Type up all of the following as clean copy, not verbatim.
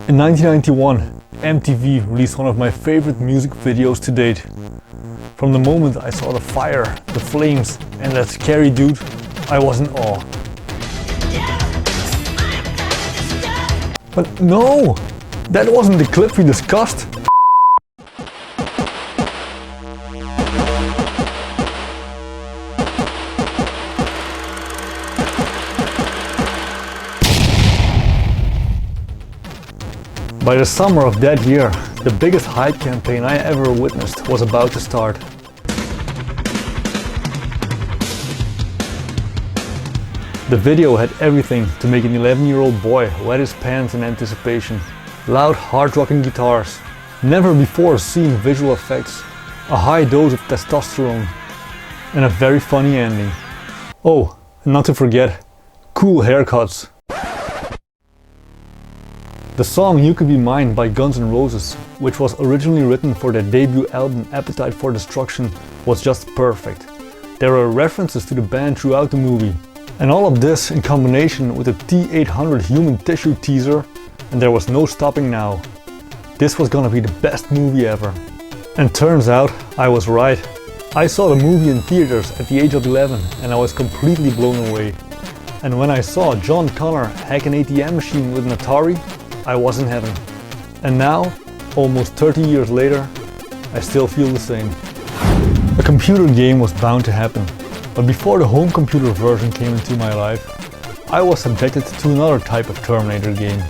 In 1991, MTV released one of my favorite music videos to date. From the moment I saw the fire, the flames and that scary dude, I was in awe. But no! That wasn't the clip we discussed! By the summer of that year, the biggest hype campaign I ever witnessed was about to start. The video had everything to make an 11-year-old boy wet his pants in anticipation. Loud, hard-rocking guitars, never before seen visual effects, a high dose of testosterone, and a very funny ending. Oh, and not to forget, cool haircuts. The song You Could Be Mine by Guns N' Roses, which was originally written for their debut album Appetite for Destruction, was just perfect. There are references to the band throughout the movie. And all of this in combination with the T-800 human tissue teaser, and there was no stopping now. This was gonna be the best movie ever. And turns out I was right. I saw the movie in theaters at the age of 11 and I was completely blown away. And when I saw John Connor hack an ATM machine with an Atari, I was in heaven. And now, almost 30 years later, I still feel the same. A computer game was bound to happen, but before the home computer version came into my life, I was subjected to another type of Terminator game.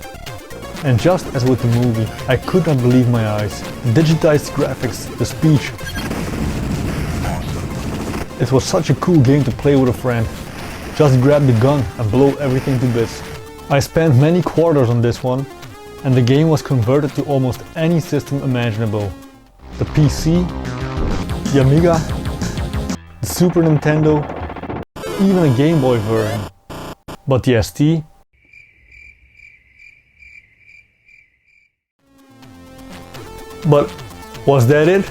And just as with the movie, I could not believe my eyes. The digitized graphics, the speech. It was such a cool game to play with a friend. Just grab the gun and blow everything to bits. I spent many quarters on this one, and the game was converted to almost any system imaginable. The PC, the Amiga, the Super Nintendo, even a Game Boy version. But the ST? But was that it?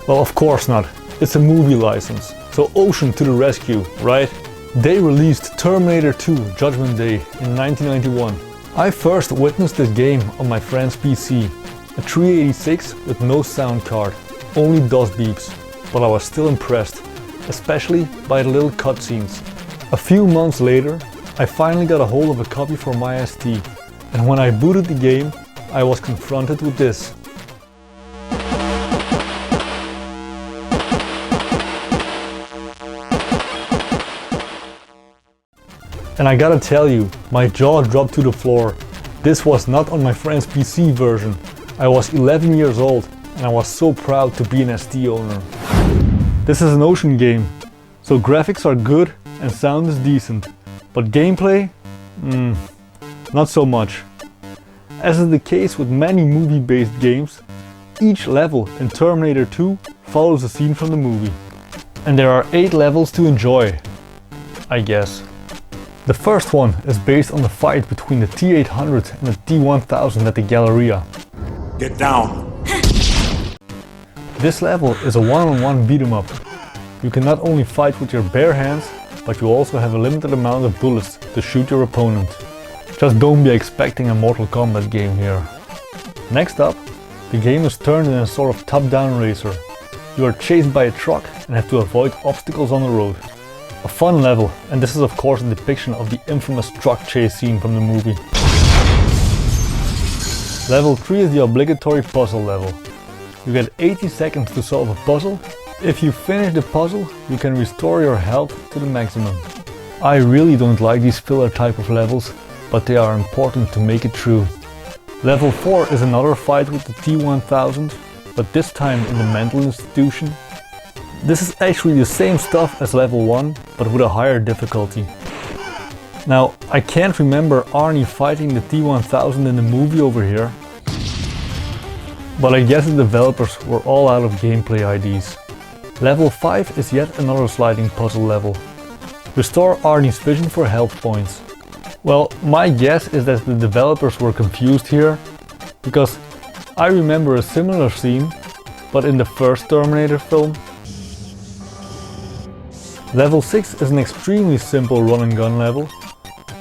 Well, of course not. It's a movie license, so Ocean to the rescue, right? They released Terminator 2 Judgment Day in 1991. I first witnessed this game on my friend's PC, a 386 with no sound card, only DOS beeps, but I was still impressed, especially by the little cutscenes. A few months later, I finally got a hold of a copy for my ST, and when I booted the game, I was confronted with this. And I gotta tell you, my jaw dropped to the floor. This was not on my friend's PC version. I was 11 years old and I was so proud to be an ST owner. This is an Ocean game, so graphics are good and sound is decent. But gameplay? Not so much. As is the case with many movie-based games, each level in Terminator 2 follows a scene from the movie. And there are 8 levels to enjoy, I guess. The first one is based on the fight between the T-800 and the T-1000 at the Galleria. Get down! This level is a one-on-one beat-em-up. You can not only fight with your bare hands, but you also have a limited amount of bullets to shoot your opponent. Just don't be expecting a Mortal Kombat game here. Next up, the game is turned in a sort of top-down racer. You are chased by a truck and have to avoid obstacles on the road. A fun level, and this is of course a depiction of the infamous truck chase scene from the movie. Level 3 is the obligatory puzzle level. You get 80 seconds to solve a puzzle. If you finish the puzzle, you can restore your health to the maximum. I really don't like these filler type of levels, but they are important to make it through. Level 4 is another fight with the T-1000, but this time in the mental institution. This is actually the same stuff as level 1, but with a higher difficulty. Now, I can't remember Arnie fighting the T-1000 in the movie over here, but I guess the developers were all out of gameplay IDs. Level 5 is yet another sliding puzzle level. Restore Arnie's vision for health points. Well, my guess is that the developers were confused here, because I remember a similar scene, but in the first Terminator film. Level 6 is an extremely simple run and gun level.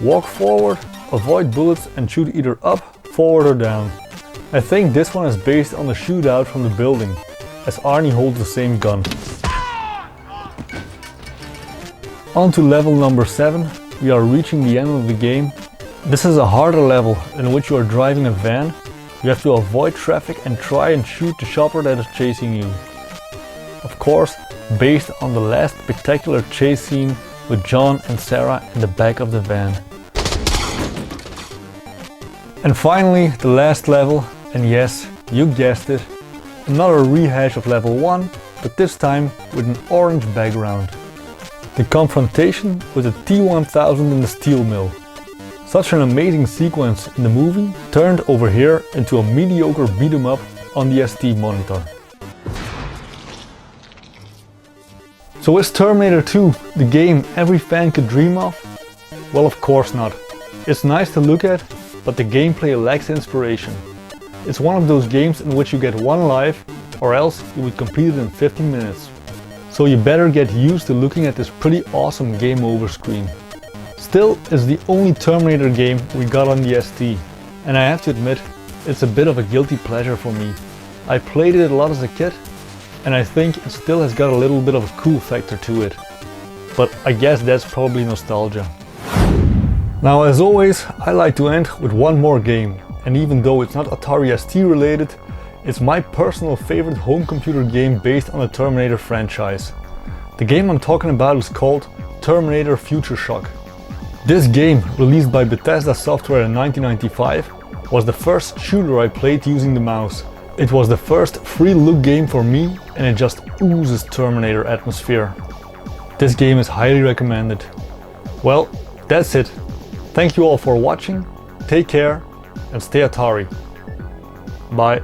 Walk forward, avoid bullets and shoot either up, forward or down. I think this one is based on the shootout from the building, as Arnie holds the same gun. On to level number 7, we are reaching the end of the game. This is a harder level in which you are driving a van. You have to avoid traffic and try and shoot the chopper that is chasing you. Of course, based on the last spectacular chase scene with John and Sarah in the back of the van. And finally, the last level, and yes, you guessed it, another rehash of level 1, but this time with an orange background. The confrontation with the T-1000 in the steel mill. Such an amazing sequence in the movie turned over here into a mediocre beat 'em up on the ST monitor. So is Terminator 2 the game every fan could dream of? Well, of course not. It's nice to look at, but the gameplay lacks inspiration. It's one of those games in which you get one life, or else you would complete it in 15 minutes. So you better get used to looking at this pretty awesome game over screen. Still, it's the only Terminator game we got on the ST, and I have to admit, it's a bit of a guilty pleasure for me. I played it a lot as a kid, and I think it still has got a little bit of a cool factor to it. But I guess that's probably nostalgia. Now, as always, I like to end with one more game, and even though it's not Atari ST related, it's my personal favorite home computer game based on the Terminator franchise. The game I'm talking about is called Terminator Future Shock. This game, released by Bethesda Software in 1995, was the first shooter I played using the mouse. It was the first free look game for me, and it just oozes Terminator atmosphere. This game is highly recommended. Well, that's it. Thank you all for watching, take care and stay Atari. Bye.